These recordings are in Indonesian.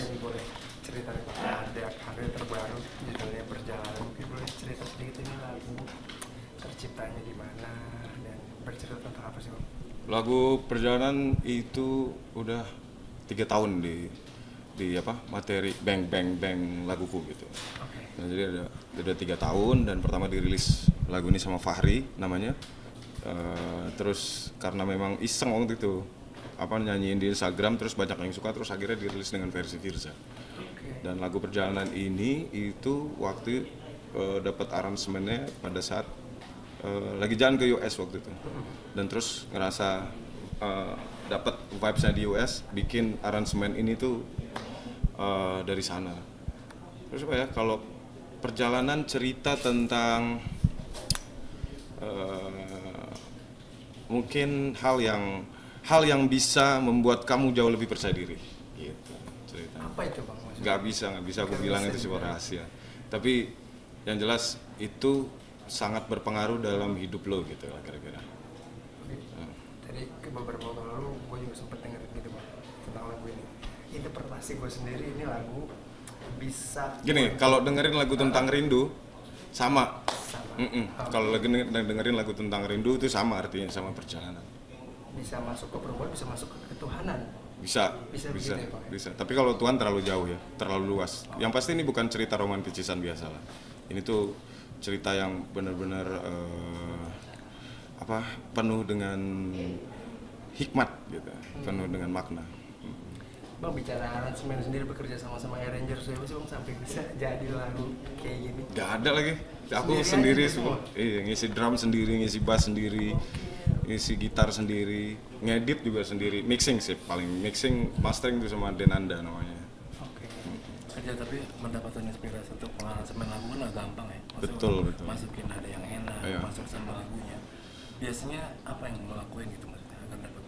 Oke, ini boleh cerita nih, Pak. Ada karya terbaru judulnya Perjalanan. Mungkin boleh cerita sedikit ini lagu terciptanya di mana dan bercerita tentang apa sih, Bang? Lagu Perjalanan itu udah 3 tahun di apa materi bang bang bang laguku gitu. Oke. Nah, jadi ada 3 tahun dan pertama dirilis lagu ini sama Fahri namanya. Terus karena memang iseng waktu itu apa nyanyiin di Instagram terus banyak yang suka terus akhirnya dirilis dengan versi Firza. Oke. Dan lagu Perjalanan ini itu waktu dapat aransemennya pada saat lagi jalan ke US waktu itu. Dan terus ngerasa dapat vibes-nya di US, bikin aransemen ini tuh dari sana. Terus apa ya, kalau perjalanan cerita tentang mungkin hal yang bisa membuat kamu jauh lebih percaya diri gitu cerita. Apa itu, Bang? Maksudnya? Nggak bisa aku bilang itu sebuah rahasia. Tapi yang jelas itu sangat berpengaruh dalam hidup lo gitu lah kira-kira. Tadi beberapa waktu lalu gue juga sempet dengerin gitu, Bang, tentang lagu ini. Interpretasi gue sendiri ini lagu bisa Gini, kalau dengerin lagu tentang rindu sama. sama Kalau lagi dengerin lagu tentang rindu itu sama artinya sama perjalanan. bisa masuk ke perempuan, bisa masuk ke ketuhanan. Bisa. Bisa begitu ya, Pak? Bisa. Tapi kalau Tuhan terlalu jauh ya, terlalu luas. Yang pasti ini bukan cerita romantisisan biasa lah. Ini tuh cerita yang benar-benar penuh dengan hikmat gitu, penuh dengan makna. Bang, bicara aransemen sendiri, bekerja sama Arranger siapa sih, Bang, sampai bisa jadi lagu kayak gini? Gak ada lagi. Aku Sendiri sendiri aja semua. Iya, ngisi drum sendiri, ngisi bass sendiri, ngisi gitar sendiri, ngedit juga sendiri, mixing sih paling. Mixing, mastering itu sama Denanda namanya. Oke. Kerja tapi mendapatkan inspirasi untuk mengaransemen lagu kan nggak gampang ya. Betul. Masukin ada yang enak, Iya. masuk sama lagunya. Biasanya apa yang lo lakuin gitu maksudnya agar dapat?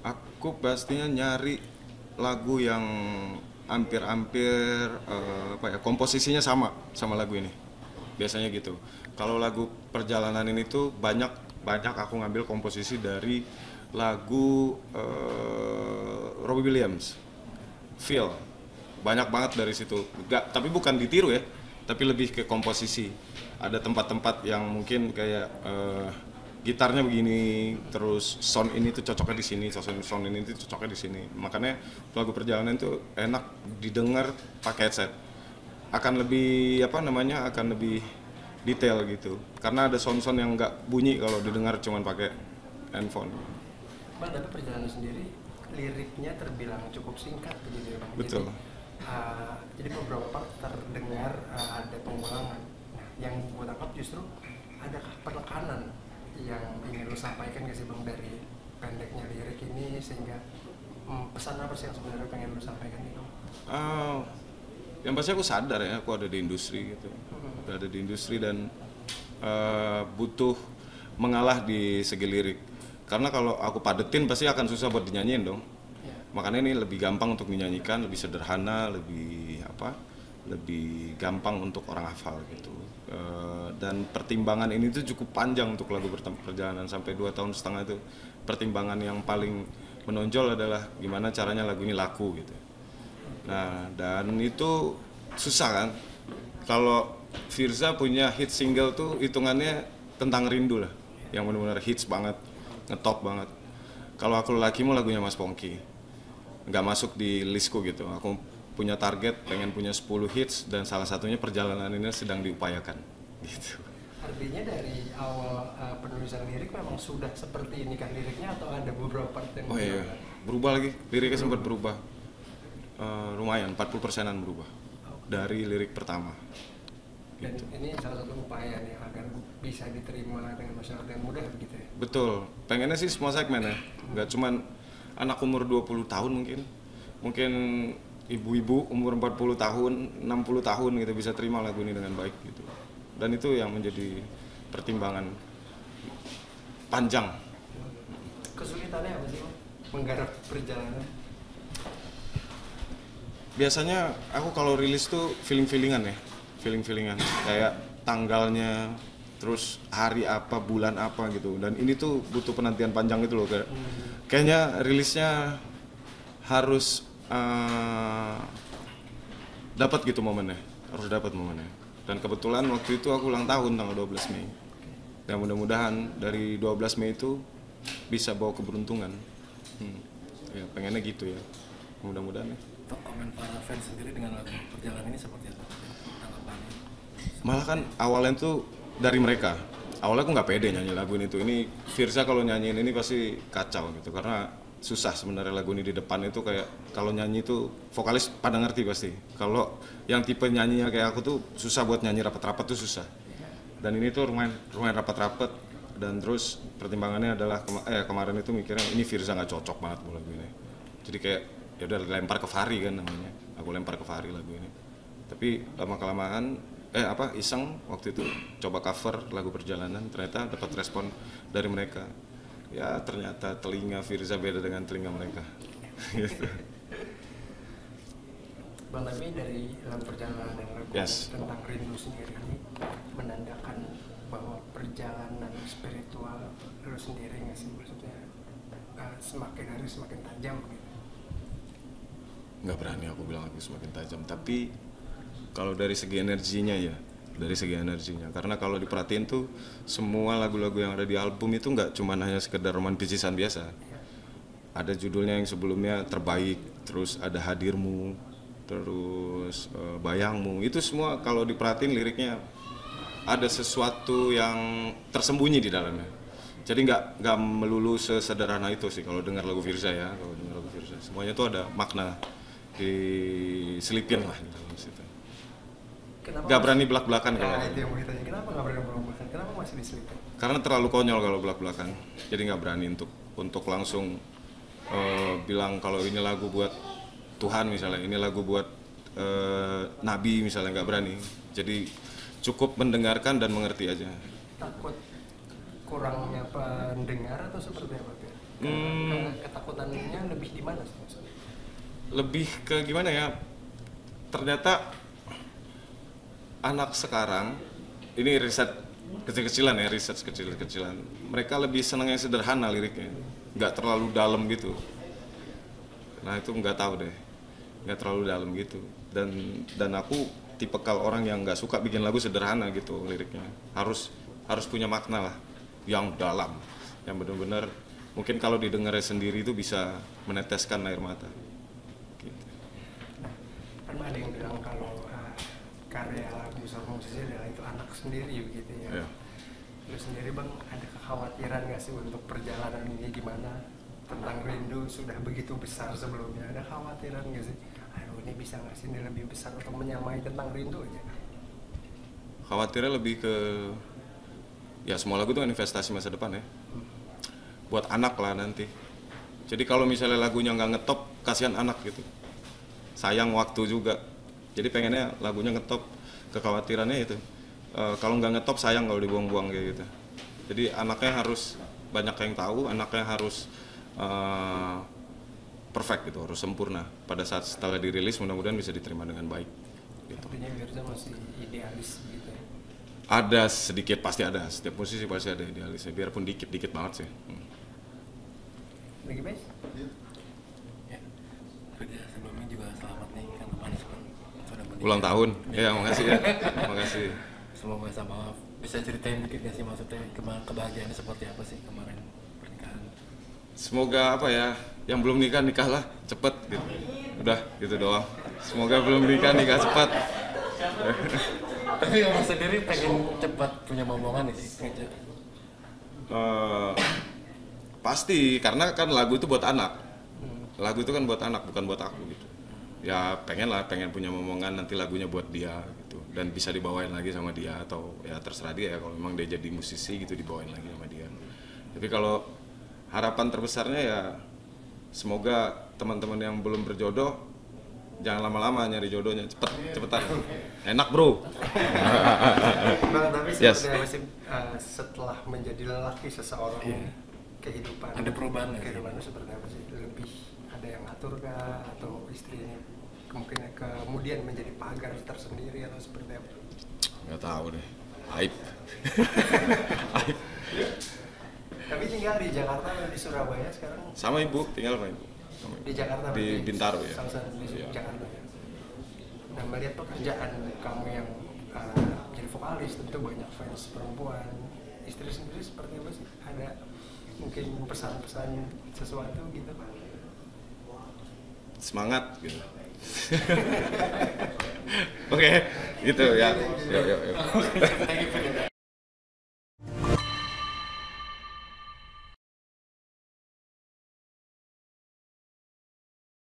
Aku pastinya nyari lagu yang hampir-hampir komposisinya sama lagu ini. Biasanya gitu. Kalau lagu Perjalanan ini tuh banyak aku ngambil komposisi dari lagu Robbie Williams, Feel. Banyak banget dari situ. Tapi bukan ditiru ya, tapi lebih ke komposisi. Ada tempat-tempat yang mungkin kayak gitarnya begini, terus sound ini tuh cocoknya di sini, sound ini tuh cocoknya di sini. Makanya lagu Perjalanan tuh enak didengar pakai headset. Akan lebih akan lebih detail gitu. Karena ada sound-sound yang nggak bunyi kalau didengar cuman pakai handphone. Bang, tapi Perjalanan sendiri liriknya terbilang cukup singkat begitu ya, Bang? Betul. Jadi beberapa part terdengar ada pengulangan. Nah, yang gue tangkap justru ada penekanan yang ingin lo sampaikan gak sih, Bang, dari pendeknya lirik ini, sehingga pesan apa sih yang sebenarnya pengen lo sampaikan itu? Yang pasti aku sadar ya, aku ada di industri gitu. Ada di industri dan butuh mengalah di segi lirik. Karena kalau aku padetin pasti akan susah buat dinyanyiin dong. Makanya ini lebih gampang untuk dinyanyikan, lebih sederhana, lebih gampang untuk orang hafal gitu. Dan pertimbangan ini tuh cukup panjang untuk lagu Perjalanan sampai 2,5 tahun itu. Pertimbangan yang paling menonjol adalah gimana caranya lagu ini laku gitu. Nah, dan itu susah kan. Kalau Firza punya hit single tuh hitungannya tentang rindu lah, yang benar-benar hits banget, ngetop banget. Kalau Aku Lelakimu lagunya Mas Pongki, nggak masuk di listku gitu. Aku punya target pengen punya 10 hits dan salah satunya Perjalanan ini sedang diupayakan gitu. Artinya dari awal penulisan lirik memang sudah seperti ini kan liriknya, atau ada beberapa part yang Oh iya, berubah lagi, liriknya sempat berubah. Lumayan, 40%-an berubah dari lirik pertama. Dan Gitu. ini salah satu upaya nih agar bisa diterima dengan masyarakat yang mudah begitu ya. Betul, pengennya sih semua segmen ya, nggak cuman anak umur 20 tahun mungkin ibu-ibu umur 40 tahun, 60 tahun gitu bisa terima lagu ini dengan baik gitu. Dan itu yang menjadi pertimbangan panjang. Kesulitannya apa sih, Bang, menggarap perjalanan? Biasanya aku kalau rilis tuh feeling-feelingan kayak tanggalnya, terus hari apa, bulan apa gitu. Dan ini tuh butuh penantian panjang gitu loh, kayaknya rilisnya harus dapat gitu momennya, harus dapat momennya. Dan kebetulan waktu itu aku ulang tahun tanggal 12 Mei. Ya mudah-mudahan dari 12 Mei itu bisa bawa keberuntungan. Ya pengennya gitu ya, mudah-mudahan ya. Untuk komen para fans sendiri dengan lagu Perjalanan ini seperti apa tanggapannya? Malah kan awalnya tuh dari mereka. Awalnya aku nggak pede nyanyi lagu ini tuh. Ini Firza kalau nyanyiin ini pasti kacau gitu, karena susah sebenarnya lagu ini di depan itu kayak kalau nyanyi tuh vokalis pada ngerti pasti. Kalau yang tipe nyanyinya kayak aku tuh susah buat nyanyi rapat-rapat tuh susah. Dan ini tuh lumayan rapat-rapat, dan terus pertimbangannya adalah kemarin itu mikirnya ini Firza nggak cocok banget buat lagu ini. Jadi kayak ya udah lempar ke Fahri kan namanya. Aku lempar ke Fahri lagu ini. Tapi lama-kelamaan iseng waktu itu coba cover lagu Perjalanan, ternyata dapat respon dari mereka. Ya ternyata telinga Firza beda dengan telinga mereka. Gitu. Bang, tapi dari lagu Perjalanan dan lagu tentang rindu sendiri ini menandakan bahwa perjalanan spiritual lu sendiri nggak sih, maksudnya semakin hari semakin tajam gitu? Nggak berani aku bilang aku semakin tajam, tapi kalau dari segi energinya ya, karena kalau diperhatiin tuh semua lagu-lagu yang ada di album itu nggak cuma hanya sekedar romantisisan biasa. Ada judulnya yang sebelumnya Terbaik, terus ada Hadirmu, terus Bayangmu. Itu semua kalau diperhatiin liriknya ada sesuatu yang tersembunyi di dalamnya. Jadi nggak melulu sesederhana itu sih kalau dengar lagu Firza ya. Kalau dengar lagu Firza semuanya tuh ada makna diselipin lah di dalam situ. Gak berani belak-belakan kalau. Itu yang mau ditanya, kenapa nggak berani belak-belakan? Kenapa masih diselipin? Karena terlalu konyol kalau belak-belakan. Jadi nggak berani untuk langsung bilang kalau ini lagu buat Tuhan misalnya, ini lagu buat Nabi misalnya, nggak berani. Jadi cukup mendengarkan dan mengerti aja. Takut kurangnya pendengar atau seperti apa? Ketakutannya lebih di mana sih maksudnya? Lebih ke gimana ya? Ternyata anak sekarang ini riset kecil-kecilan. Mereka lebih senang yang sederhana liriknya, nggak terlalu dalam gitu. Nah itu nggak tahu deh, nggak terlalu dalam gitu. Dan aku tipikal orang yang nggak suka bikin lagu sederhana gitu liriknya. Harus punya makna lah, yang dalam, yang benar-benar mungkin kalau didengarnya sendiri itu bisa meneteskan air mata. Gitu. Kan ada yang bilang kalau karya lagu seorang musisi adalah itu anak sendiri begitu ya. Yeah. Lu sendiri Bang, ada kekhawatiran nggak sih untuk perjalanan ini gimana? Tentang rindu sudah begitu besar sebelumnya, ada kekhawatiran nggak sih? Aduh, ini bisa nggak sih ini lebih besar atau menyamai tentang rindu aja? Khawatirnya lebih ke ya semua lagu itu kan investasi masa depan ya. Buat anak lah nanti. Jadi kalau misalnya lagunya nggak ngetop, kasihan anak gitu. Sayang waktu juga. Jadi pengennya lagunya ngetop, kekhawatirannya itu kalau nggak ngetop sayang kalau dibuang-buang kayak gitu. Jadi anaknya harus banyak yang tahu, anaknya harus perfect gitu, harus sempurna. Pada saat setelah dirilis mudah-mudahan bisa diterima dengan baik. Gitu. Artinya Firza masih idealis gitu ya? Ada sedikit, pasti ada. Setiap musisi pasti ada idealisnya, biarpun dikit-dikit banget sih. Lagi Bes? Ya, Firza sebelumnya juga selamat nih kan kemarin sudah menikah. Ulang tahun, ya makasih ya, makasih. Semoga sama bisa ceritain dikit gak sih maksudnya kebahagiaannya seperti apa sih kemarin pernikahan? Semoga apa ya, yang belum nikah nikahlah cepet gitu. Udah gitu doang. Semoga belum nikah cepet. Tapi kamu sendiri pengen cepat punya momongan nih sih? Pasti, karena kan lagu itu buat anak. Lagu itu kan buat anak, bukan buat aku gitu. Ya pengen punya momongan nanti lagunya buat dia gitu. Dan bisa dibawain lagi sama dia, atau ya terserah dia ya, kalau memang dia jadi musisi gitu dibawain lagi sama dia. Tapi kalau harapan terbesarnya ya semoga teman-teman yang belum berjodoh jangan lama-lama nyari jodohnya, cepetan. Enak bro. Bang, tapi Yes. seperti apa sih setelah menjadi lelaki seseorang, kehidupan Ada perubahan nggak sih? kehidupannya seperti apa sih? Lebih ada yang ngatur kah, atau istri ini kemungkinan kemudian menjadi pagar tersendiri atau seperti apa? Nggak tahu deh. Aib. Tapi tinggal di Jakarta atau di Surabaya sekarang? Sama ibu, tinggal sama ibu. Di Jakarta di berarti, Bintaro ya. salah satu di Iya. Jakarta ya. Nah, melihat pekerjaan kamu yang jadi vokalis, tentu banyak fans perempuan. Istri sendiri seperti apa sih? Ada mungkin pesan-pesan sesuatu gitu? Semangat gitu. Oke, gitu ya. Yuk. Thank you.